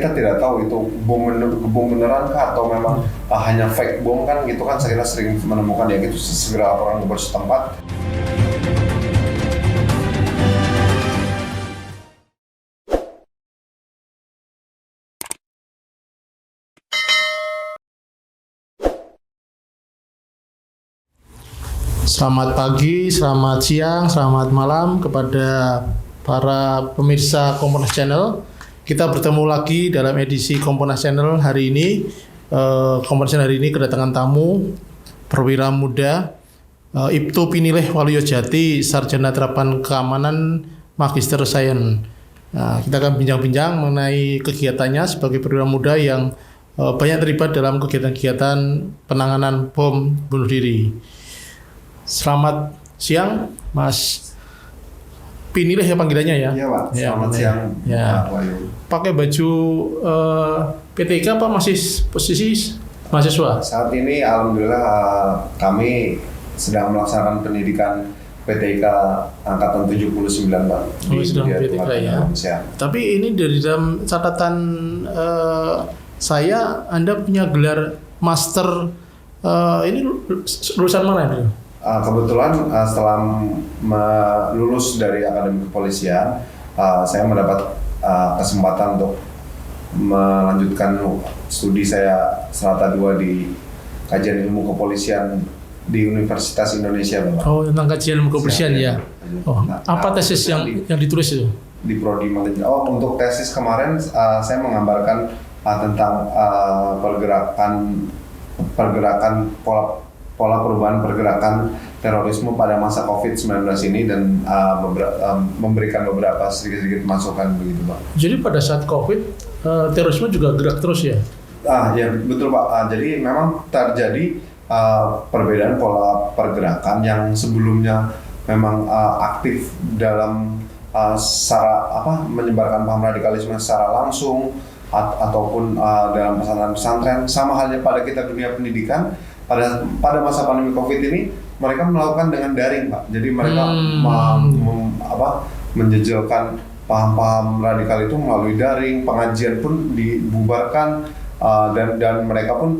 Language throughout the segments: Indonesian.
kita tidak tahu itu bom beneran kah atau memang hanya fake bom kan gitu kan, saya kira sering menemukan ya gitu, segera laporan ke polres setempat. Selamat pagi, selamat siang, selamat malam kepada para pemirsa Komponas Channel. Kita bertemu lagi dalam edisi Komponas Channel hari ini. Komponas Channel hari ini kedatangan tamu perwira muda Ibtu Pinilih Waluyo Jati, Sarjana Terapan Keamanan, Magister Sains. Nah, kita akan bincang-bincang mengenai kegiatannya sebagai perwira muda yang banyak terlibat dalam kegiatan-kegiatan penanganan bom bunuh diri. Selamat siang, Mas Pinilih ya panggilannya ya? Iya Pak, selamat siang ya. Pak Wahyu. Pakai baju PTK apa masih posisi mahasiswa? Saat ini alhamdulillah kami sedang melaksanakan pendidikan PTK Angkatan 79 Pak. Sedang PTK ya. Tapi ini dari dalam catatan saya, Anda punya gelar master, ini lulusan mana ini? Kebetulan setelah lulus dari Akademi Kepolisian, saya mendapat kesempatan untuk melanjutkan studi saya Serata 2 di Kajian Ilmu Kepolisian di Universitas Indonesia, Bapak. Oh, tentang kajian ilmu kepolisian ya. Oh, apa tesis yang ditulis itu? Di Prodi Manajemen. Oh, untuk tesis kemarin saya menggambarkan tentang pergerakan pola perubahan pergerakan terorisme pada masa COVID-19 ini dan memberikan beberapa sedikit masukan begitu Pak. Jadi pada saat COVID, terorisme juga gerak terus ya? Ya betul Pak. Jadi memang terjadi perbedaan pola pergerakan yang sebelumnya memang aktif dalam menyebarkan paham radikalisme secara langsung ataupun dalam pesantren-pesantren, sama halnya pada kita dunia pendidikan. Pada masa pandemi COVID ini mereka melakukan dengan daring Pak. Jadi mereka menjejelkan paham-paham radikal itu melalui daring, pengajian pun dibubarkan dan mereka pun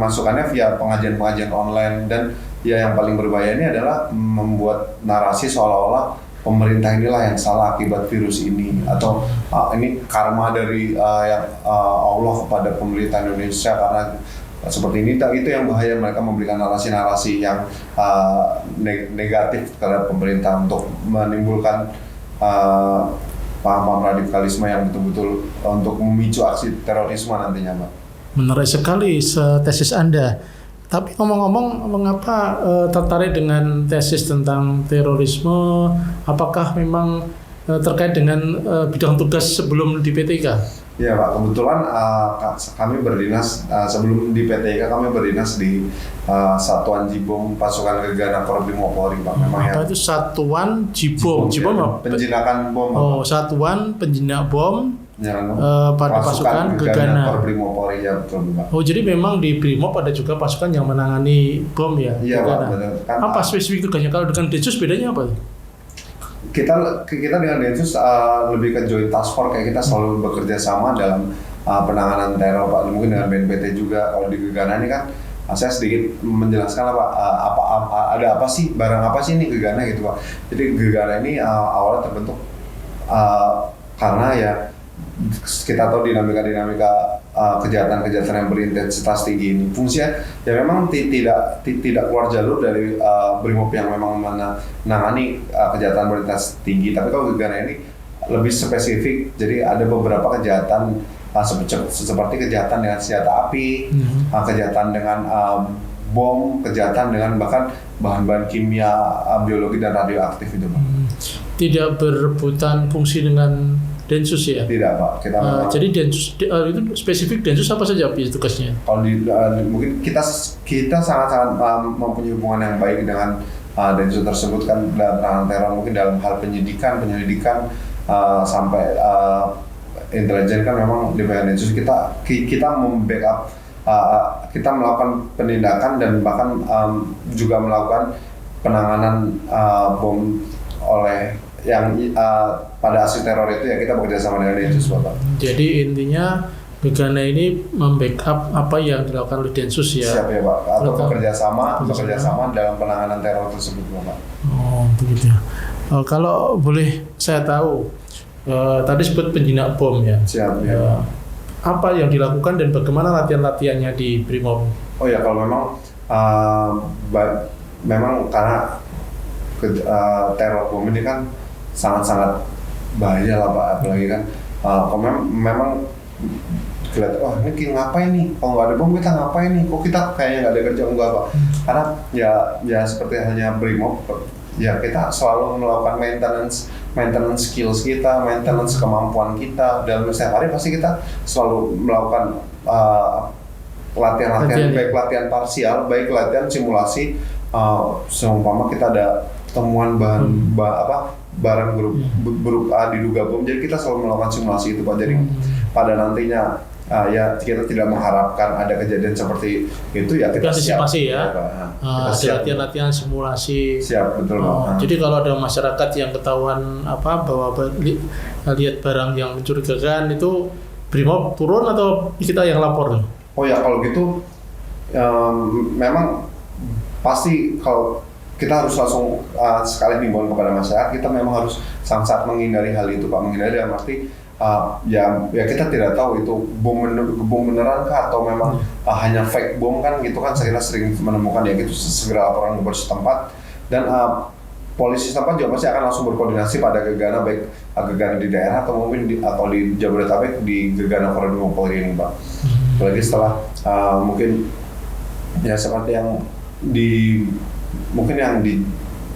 masukannya via pengajian online. Dan ya yang paling berbahaya ini adalah membuat narasi seolah-olah pemerintah inilah yang salah akibat virus ini, atau ini karma dari Allah kepada pemerintah Indonesia karena seperti ini. Itu yang bahaya, mereka memberikan narasi-narasi yang negatif terhadap pemerintah untuk menimbulkan paham-paham radikalisme yang betul-betul untuk memicu aksi terorisme nantinya, Pak. Menarik sekali tesis Anda. Tapi ngomong-ngomong, mengapa tertarik dengan tesis tentang terorisme? Apakah memang terkait dengan bidang tugas sebelum di PTK? Ya Pak, kebetulan kami berdinas sebelum di PTK, kami berdinas di Satuan Jibom Pasukan Gegana Korbrimop Polri Pak. Memang apa itu Satuan Jibom? Jibom apa? Penjinakan bom. Oh, Satuan Penjinak Bom pada Pasukan Gegana Korbrimop Polri ya, betul Pak. Oh, jadi memang di Brimob ada juga pasukan yang menangani bom ya? Iya Pak, betul. Apa spesifik tugasnya? Kalau dengan Densus bedanya apa? Kita dengan Densus lebih ke joint task force, kayak kita selalu bekerja sama dalam penanganan teror Pak. Mungkin dengan BNPT juga. Kalau di Gegana ini kan saya sedikit menjelaskan lah Pak, ada apa sih, barang apa sih ini Gegana gitu Pak. Jadi Gegana ini awalnya terbentuk karena ya kita tahu dinamika kejahatan yang berintensitas tinggi ini. Fungsinya ya memang tidak keluar jalur dari Brimob yang memang menangani kejahatan berintensitas tinggi. Tapi kalau Gegana ini lebih spesifik, jadi ada beberapa kejahatan seperti kejahatan dengan senjata api, kejahatan dengan bom, kejahatan dengan bahkan bahan-bahan kimia, biologi dan radioaktif itu Pak. Tidak berebutan fungsi dengan Densus ya? Tidak Pak. Jadi Densus itu spesifik Densus apa saja tugasnya? Kalau mungkin kita sangat-sangat mempunyai hubungan yang baik dengan Densus tersebut kan, dalam penanganan teror, mungkin dalam hal penyelidikan sampai intelijen kan memang di bagian Densus kita membackup, kita melakukan penindakan dan bahkan juga melakukan penanganan bom oleh pada aksi teror itu ya kita bekerja sama dengan Densus Bapak. Jadi intinya Gegana ini membackup apa yang dilakukan oleh Densus ya. Siap ya Pak. Atau bekerja sama dalam penanganan teror tersebut Bapak. Oh begitu ya. Kalau boleh saya tahu, tadi sebut penjinak bom ya. Siap ya. Apa yang dilakukan dan bagaimana latihan-latihannya di Brimob? Oh ya, kalau memang memang karena teror bom ini kan sangat-sangat bahaya lah Pak, apalagi kan kalau memang kelihatan, wah ini ngapain nih, kalau nggak ada bom kita ngapain nih, kok kita kayaknya nggak ada kerja, enggak Pak, karena ya seperti hanya Brimob, ya kita selalu melakukan maintenance skills kita, maintenance kemampuan kita dalam setiap hari. Pasti kita selalu melakukan latihan baik latihan parsial, baik latihan simulasi. Seumpama kita ada temuan barang berupa diduga bom, jadi kita selalu melakukan simulasi itu Pak. Jadi pada nantinya ya kita tidak mengharapkan ada kejadian seperti itu, ya kita antisipasi siap, ya. Ada latihan-latihan simulasi. Siap, betul Pak. Jadi kalau ada masyarakat yang ketahuan bahwa lihat barang yang mencurigakan, itu Brimob turun atau kita yang lapor? Oh ya, kalau gitu memang pasti kalau kita harus langsung sekali himbauan kepada masyarakat, kita memang harus sangat menghindari hal itu Pak. Menghindari dalam arti ya kita tidak tahu itu bom beneran kah atau memang hanya fake bom kan, gitu kan. Saya sering menemukan ya gitu, segera laporan ke polisi setempat, dan polisi setempat juga pasti akan langsung berkoordinasi pada Gegana, baik Gegana di daerah atau mungkin di Jabodetabek di Gegana Koramil Polri ini Pak. Apalagi setelah mungkin ya seperti yang di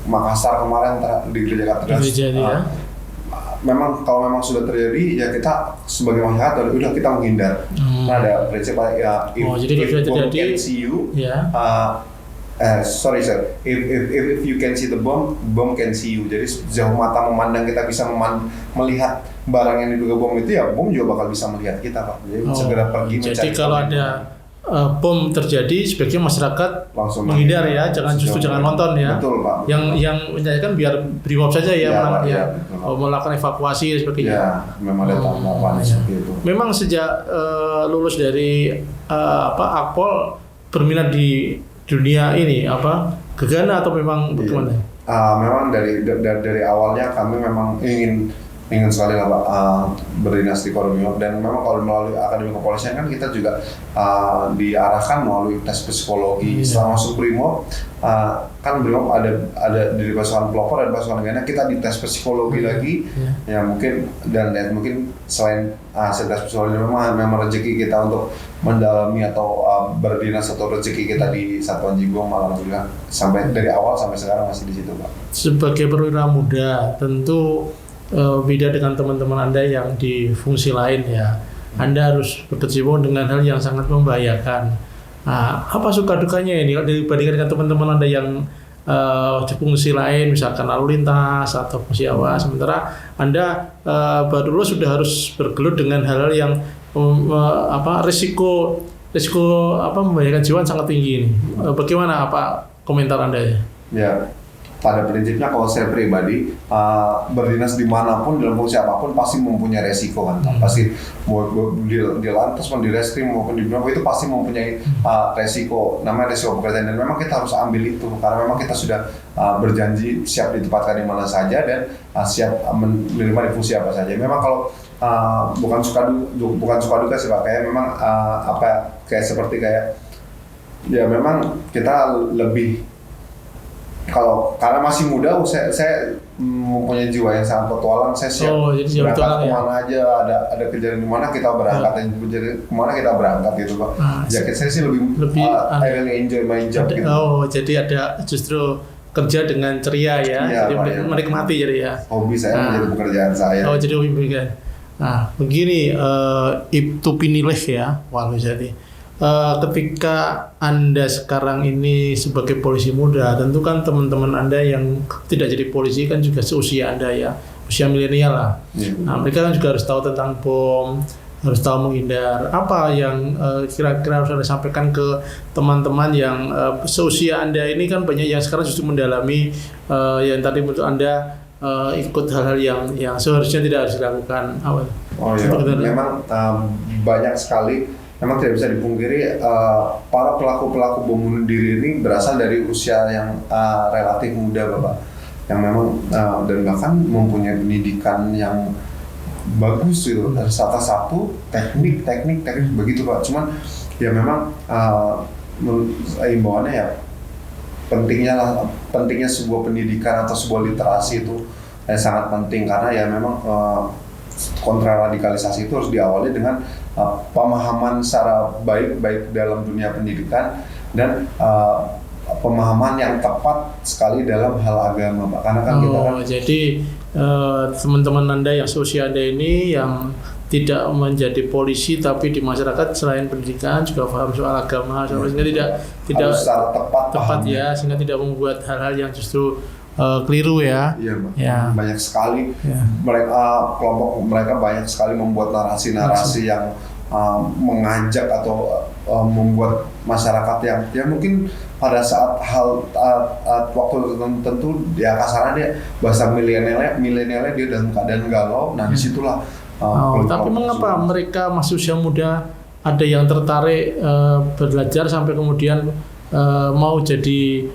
Makassar kemarin di Gereja Katedral. Memang kalau memang sudah terjadi ya kita sebagai masyarakat udah kita menghindar. Nah, ada prinsip ya if bomb can see you, sorry sir, if you can see the bomb can see you. Jadi sejauh mata memandang kita bisa melihat barang yang diduga bom itu, ya bom juga bakal bisa melihat kita Pak. Jadi segera pergi mencari. Jadi kalau ada bom terjadi, sebaiknya masyarakat langsung menghindar ya, jangan nonton ya. Betul Pak. Yang menjadikan biar Brimob saja ya, melakukan evakuasi dan sebagainya. Ya, memang ada tahapan seperti itu. Memang sejak lulus dari Akpol berminat di dunia ini Gegana atau memang bagaimana? Memang dari awalnya kami memang ingin sekali lah Pak berdinas di Koramil, dan memang kalau melalui Akademi Kepolisian kan kita juga diarahkan melalui tes psikologi. Setelah masuk Brimob, kan Brimob ada dari pasukan pelopor dan pasukan Gegana, kita dites psikologi lagi. Ya mungkin mungkin selain hasil tes psikologi memang rezeki kita untuk mendalami atau berdinas atau rezeki kita di Satuan Jigong, alhamdulillah sampai dari awal sampai sekarang masih di situ Pak. Sebagai perwira muda tentu beda dengan teman-teman Anda yang di fungsi lain ya. Anda harus berkecimpung dengan hal yang sangat membahayakan. Apa suka dukanya ini dibandingkan dengan teman-teman Anda yang di fungsi lain, misalkan lalu lintas atau fungsi awas, sementara Anda baru lulus sudah harus bergelut dengan hal-hal yang risiko membahayakan jiwa sangat tinggi ini. Bagaimana komentar Anda ya? Ya. Pada prinsipnya kalau saya pribadi berdinas dimanapun dalam fungsi apapun pasti mempunyai resiko kan, pasti mau di lantas maupun di reskrim maupun di Brimob itu pasti mempunyai resiko, namanya resiko pekerjaan, dan memang kita harus ambil itu karena memang kita sudah berjanji siap ditempatkan di mana saja dan siap menerima di fungsi apa saja. Memang kalau bukan suka duka sih Pak, kayak memang ya memang kita lebih, karena masih muda, saya mempunyai jiwa yang sangat petualang. Saya siap berangkat kemana aja, ada kejadian di mana kita berangkat, kemana kita berangkat gitu Pak. Jadi saya sih lebih I really enjoy my job gitu. Jadi ada justru kerja dengan ceria ya, jadi menikmati jadi ya. Hobi saya menjadi pekerjaan saya. Jadi hobi pekerjaan. Nah begini, Ibtu Pinilih ya, jadi. Ketika Anda sekarang ini sebagai polisi muda, tentu kan teman-teman Anda yang tidak jadi polisi kan juga seusia Anda ya, usia milenial lah. Nah, mereka kan juga harus tahu tentang bom, harus tahu menghindar. Apa yang kira-kira harus Anda sampaikan ke teman-teman yang seusia Anda ini? Kan banyak yang sekarang justru mendalami yang tadi menurut Anda ikut hal-hal yang seharusnya tidak harus dilakukan awal. Oh iya, memang banyak sekali, memang tidak bisa dipungkiri para pelaku-pelaku bom bunuh diri ini berasal dari usia yang relatif muda, Bapak, yang memang dan bahkan mempunyai pendidikan yang bagus gitu. Salah satu teknik begitu, Pak. Cuman ya memang imbauannya ya pentingnya sebuah pendidikan atau sebuah literasi itu sangat penting, karena ya memang kontraradikalisasi itu harus diawali dengan pemahaman secara baik dalam dunia pendidikan dan pemahaman yang tepat sekali dalam hal agama, Pak. Karena kan kita kan jadi teman-teman Anda yang seusia Anda ini yang tidak menjadi polisi tapi di masyarakat selain pendidikan juga paham soal agama, sehingga tidak secara tepat ya, sehingga tidak membuat hal-hal yang justru keliru ya. Iya, Pak. Ya. Banyak sekali kelompok mereka banyak sekali membuat narasi-narasi yang mengajak atau membuat masyarakat yang mungkin pada saat waktu tertentu ya kasarnya dia bahasa milenialnya dia dalam keadaan galau. Nah disitulah. Tapi mengapa mereka masih usia muda ada yang tertarik belajar sampai kemudian mau jadi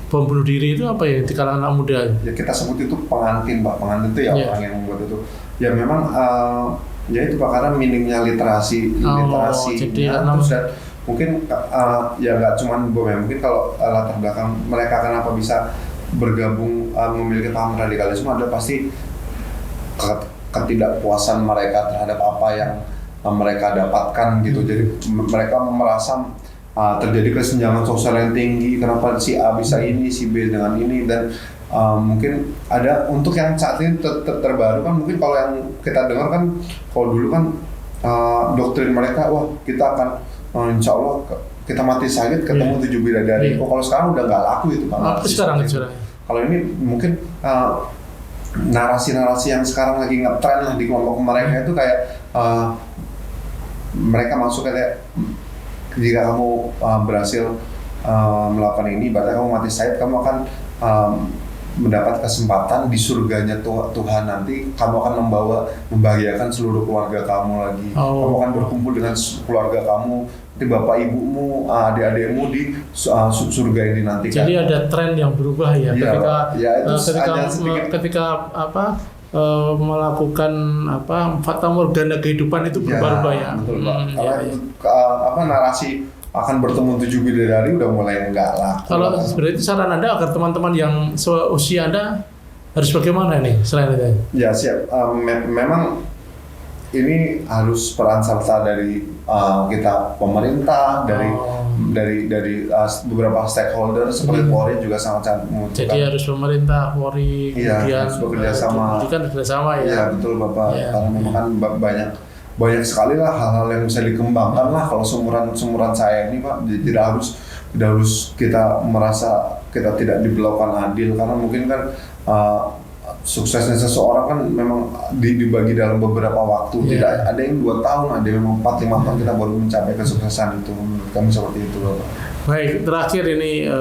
bom bunuh diri itu apa ya di kalangan anak muda? Ya kita sebut itu pengantin, Pak. Pengantin itu ya orang yang membuat itu. Ya memang ya itu, Pak, karena minimnya literasi terus dan mungkin ya nggak cuma bom ya, mungkin kalau latar belakang mereka kenapa bisa bergabung memiliki paham radikalisme ada pasti ketidakpuasan mereka terhadap apa yang mereka dapatkan gitu. Jadi mereka merasa terjadi kesenjangan sosial yang tinggi, kenapa si A bisa ini, si B dengan ini, dan mungkin ada untuk yang saat ini terbaru kan, mungkin kalau yang kita dengar kan, kalau dulu kan doktrin mereka, wah kita akan insya Allah kita mati syahid ketemu 7 bidadari. Kalau sekarang udah nggak laku itu, Pak. Kalau ini mungkin narasi-narasi yang sekarang lagi ngetren lah di kelompok mereka itu kayak mereka masuk kayak jika kamu berhasil melakukan ini, berarti kamu mati syahid, kamu akan mendapat kesempatan di surganya Tuhan, nanti kamu akan membahagiakan seluruh keluarga kamu lagi. Kamu akan berkumpul dengan keluarga kamu, nanti bapak ibumu, adik-adikmu di surga ini nanti. Jadi ada tren yang berubah ya, ketika melakukan fata morgana kehidupan itu berubah ya. Betul, Pak. Narasi akan bertemu 7 bidadari udah mulai enggak lah. Kalau sebenarnya saran Anda agar teman-teman yang seusia Anda harus bagaimana nih selain itu? Ya siap. Memang ini harus peran serta dari kita pemerintah, dari beberapa stakeholder seperti Polri juga sangat membutuhkan. Jadi harus pemerintah, Polri, kemudian harus bekerja sama. Kan bekerjasama ya. Iya betul, Bapak. Karena memang kan banyak sekali lah hal-hal yang bisa dikembangkan lah kalau sumuran saya ini, Pak. Tidak harus kita merasa kita tidak diberlakukan adil, karena mungkin kan suksesnya seseorang kan memang dibagi dalam beberapa waktu. Tidak ada yang 2 tahun, ada yang 4-5 tahun kita baru mencapai kesuksesan itu. Menurut kami seperti itu, Bapak. Baik, terakhir ini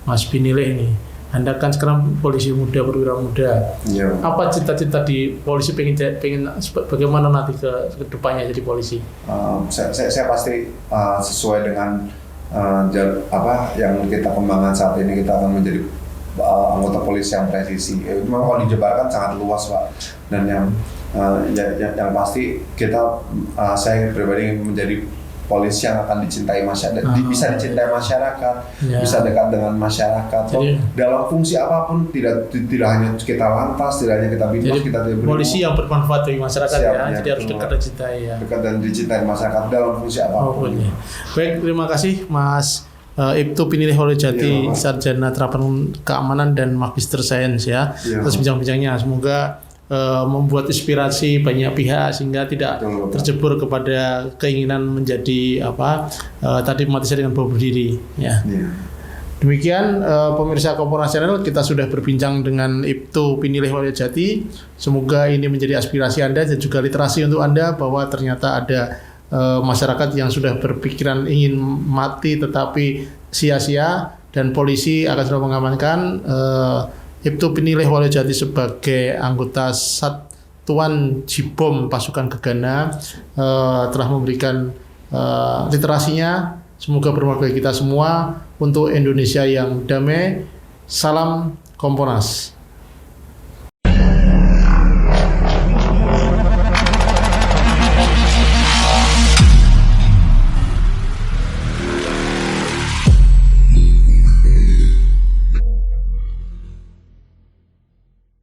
Mas Pinilih ini, Anda kan sekarang polisi muda, perwira muda. Ya. Apa cita-cita di polisi, pengen bagaimana nanti ke depannya jadi polisi? Saya pasti sesuai dengan yang kita kembangkan saat ini, kita akan menjadi anggota polisi yang presisi. Memang kalau dijabarkan sangat luas, Pak. Dan yang pasti saya pribadi menjadi polisi yang akan dicintai masyarakat, bisa dicintai masyarakat, bisa dekat dengan masyarakat. Jadi, dalam fungsi apapun, tidak hanya kita lantas, tidak hanya kita binmas, kita polisi yang bermanfaat bagi masyarakat. Jadi harus dekat dan dicintai ya. Dekat dan dicintai masyarakat dalam fungsi apapun. Baik, terima kasih Mas Ibtu Pinilih Holyojati, Sarjana Terapan Keamanan dan Magister Sains ya, atas bincang-bincangnya. Semoga membuat inspirasi banyak pihak sehingga tidak terjebur kepada keinginan menjadi tadi mati syahid dengan bom bunuh diri ya. Demikian pemirsa Komponas Channel, kita sudah berbincang dengan Ibtu Pinilih Holyojati. Semoga ini menjadi aspirasi Anda dan juga literasi untuk Anda bahwa ternyata ada masyarakat yang sudah berpikiran ingin mati tetapi sia-sia, dan polisi akan segera mengamankan. Ibtu Pinilih Waljati sebagai anggota Satuan Jibom Pasukan Gegana telah memberikan literasinya. Semoga bermanfaat bagi kita semua untuk Indonesia yang damai. Salam Komponas.